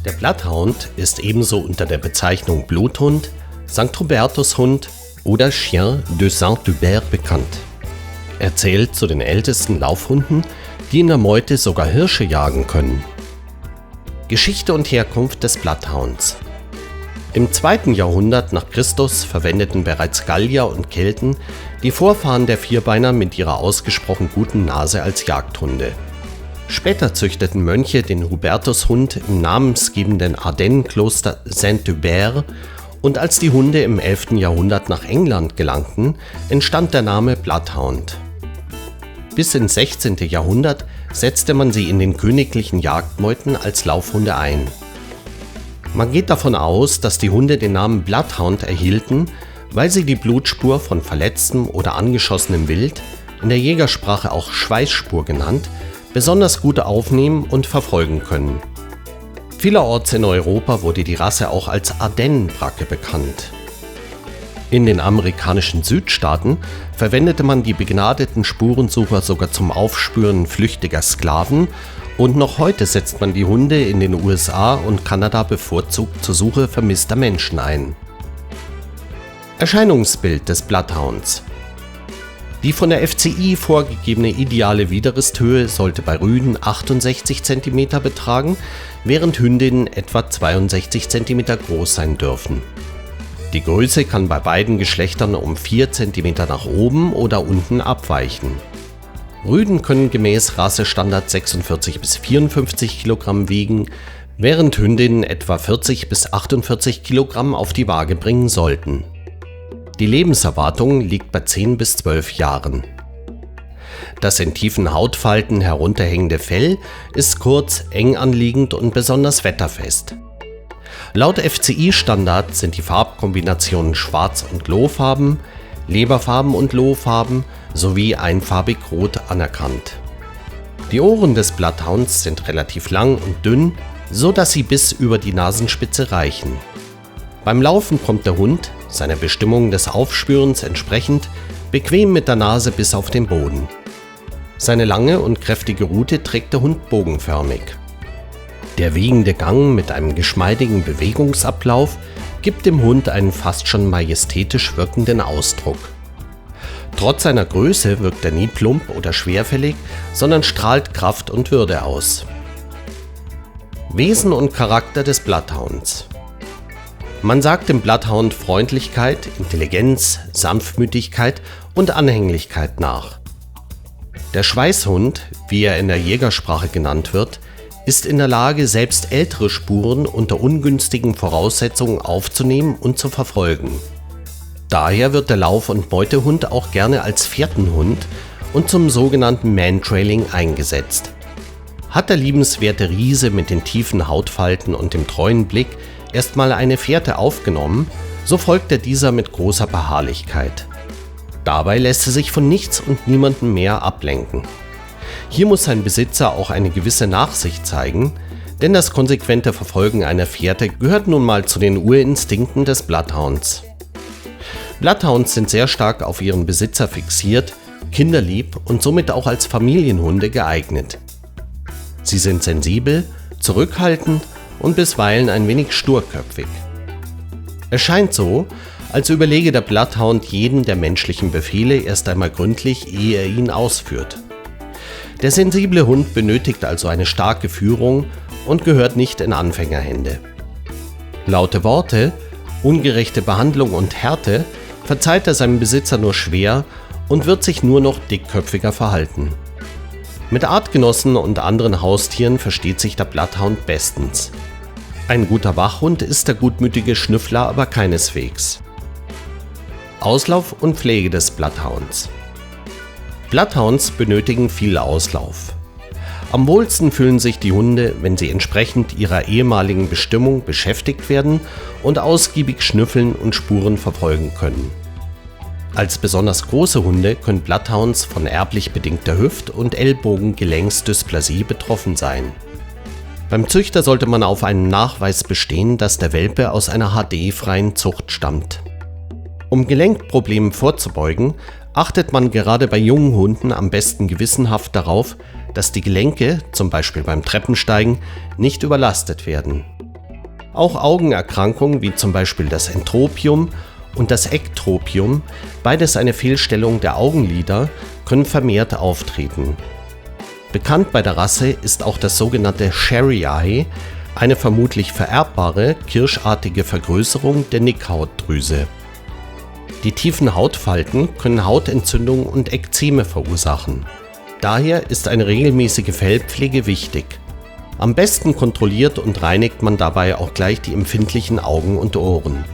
Der Bloodhound ist ebenso unter der Bezeichnung Bluthund, St. Hubertushund oder Chien de Saint-Hubert bekannt. Er zählt zu den ältesten Laufhunden, die in der Meute sogar Hirsche jagen können. Geschichte und Herkunft des Bloodhounds. Im 2. Jahrhundert nach Christus verwendeten bereits Gallier und Kelten die Vorfahren der Vierbeiner mit ihrer ausgesprochen guten Nase als Jagdhunde. Später züchteten Mönche den Hubertushund im namensgebenden Ardennenkloster Saint-Hubert und als die Hunde im 11. Jahrhundert nach England gelangten, entstand der Name Bloodhound. Bis ins 16. Jahrhundert setzte man sie in den königlichen Jagdmeuten als Laufhunde ein. Man geht davon aus, dass die Hunde den Namen Bloodhound erhielten, weil sie die Blutspur von verletztem oder angeschossenem Wild, in der Jägersprache auch Schweißspur genannt, besonders gut aufnehmen und verfolgen können. Vielerorts in Europa wurde die Rasse auch als Ardennenbracke bekannt. In den amerikanischen Südstaaten verwendete man die begnadeten Spurensucher sogar zum Aufspüren flüchtiger Sklaven und noch heute setzt man die Hunde in den USA und Kanada bevorzugt zur Suche vermisster Menschen ein. Erscheinungsbild des Bloodhounds. Die von der FCI vorgegebene ideale Widerristhöhe sollte bei Rüden 68 cm betragen, während Hündinnen etwa 62 cm groß sein dürfen. Die Größe kann bei beiden Geschlechtern um 4 cm nach oben oder unten abweichen. Rüden können gemäß Rassestandard 46 bis 54 Kilogramm wiegen, während Hündinnen etwa 40 bis 48 Kilogramm auf die Waage bringen sollten. Die Lebenserwartung liegt bei 10 bis 12 Jahren. Das in tiefen Hautfalten herunterhängende Fell ist kurz, eng anliegend und besonders wetterfest. Laut FCI-Standard sind die Farbkombinationen Schwarz- und Lohfarben, Leberfarben und Lohfarben sowie einfarbig rot anerkannt. Die Ohren des Bloodhounds sind relativ lang und dünn, so dass sie bis über die Nasenspitze reichen. Beim Laufen kommt der Hund, seiner Bestimmung des Aufspürens entsprechend, bequem mit der Nase bis auf den Boden. Seine lange und kräftige Rute trägt der Hund bogenförmig. Der wiegende Gang mit einem geschmeidigen Bewegungsablauf gibt dem Hund einen fast schon majestätisch wirkenden Ausdruck. Trotz seiner Größe wirkt er nie plump oder schwerfällig, sondern strahlt Kraft und Würde aus. Wesen und Charakter des Bloodhounds. Man sagt dem Bloodhound Freundlichkeit, Intelligenz, Sanftmütigkeit und Anhänglichkeit nach. Der Schweißhund, wie er in der Jägersprache genannt wird, ist in der Lage, selbst ältere Spuren unter ungünstigen Voraussetzungen aufzunehmen und zu verfolgen. Daher wird der Lauf- und Meutehund auch gerne als Fährtenhund und zum sogenannten Mantrailing eingesetzt. Hat der liebenswerte Riese mit den tiefen Hautfalten und dem treuen Blick erstmal eine Fährte aufgenommen, so folgt er dieser mit großer Beharrlichkeit. Dabei lässt er sich von nichts und niemandem mehr ablenken. Hier muss sein Besitzer auch eine gewisse Nachsicht zeigen, denn das konsequente Verfolgen einer Fährte gehört nun mal zu den Urinstinkten des Bloodhounds. Bloodhounds sind sehr stark auf ihren Besitzer fixiert, kinderlieb und somit auch als Familienhunde geeignet. Sie sind sensibel, zurückhaltend und bisweilen ein wenig sturköpfig. Es scheint so, als überlege der Bloodhound jeden der menschlichen Befehle erst einmal gründlich, ehe er ihn ausführt. Der sensible Hund benötigt also eine starke Führung und gehört nicht in Anfängerhände. Laute Worte, ungerechte Behandlung und Härte verzeiht er seinem Besitzer nur schwer und wird sich nur noch dickköpfiger verhalten. Mit Artgenossen und anderen Haustieren versteht sich der Bloodhound bestens. Ein guter Wachhund ist der gutmütige Schnüffler aber keineswegs. Auslauf und Pflege des Bloodhounds. Bloodhounds benötigen viel Auslauf. Am wohlsten fühlen sich die Hunde, wenn sie entsprechend ihrer ehemaligen Bestimmung beschäftigt werden und ausgiebig schnüffeln und Spuren verfolgen können. Als besonders große Hunde können Bloodhounds von erblich bedingter Hüft- und Ellbogengelenksdysplasie betroffen sein. Beim Züchter sollte man auf einen Nachweis bestehen, dass der Welpe aus einer HD-freien Zucht stammt. Um Gelenkproblemen vorzubeugen, achtet man gerade bei jungen Hunden am besten gewissenhaft darauf, dass die Gelenke, zum Beispiel beim Treppensteigen, nicht überlastet werden. Auch Augenerkrankungen wie zum Beispiel das Entropium und das Ektropium, beides eine Fehlstellung der Augenlider, können vermehrt auftreten. Bekannt bei der Rasse ist auch das sogenannte Cherry Eye, eine vermutlich vererbbare, kirschartige Vergrößerung der Nickhautdrüse. Die tiefen Hautfalten können Hautentzündungen und Ekzeme verursachen. Daher ist eine regelmäßige Fellpflege wichtig. Am besten kontrolliert und reinigt man dabei auch gleich die empfindlichen Augen und Ohren.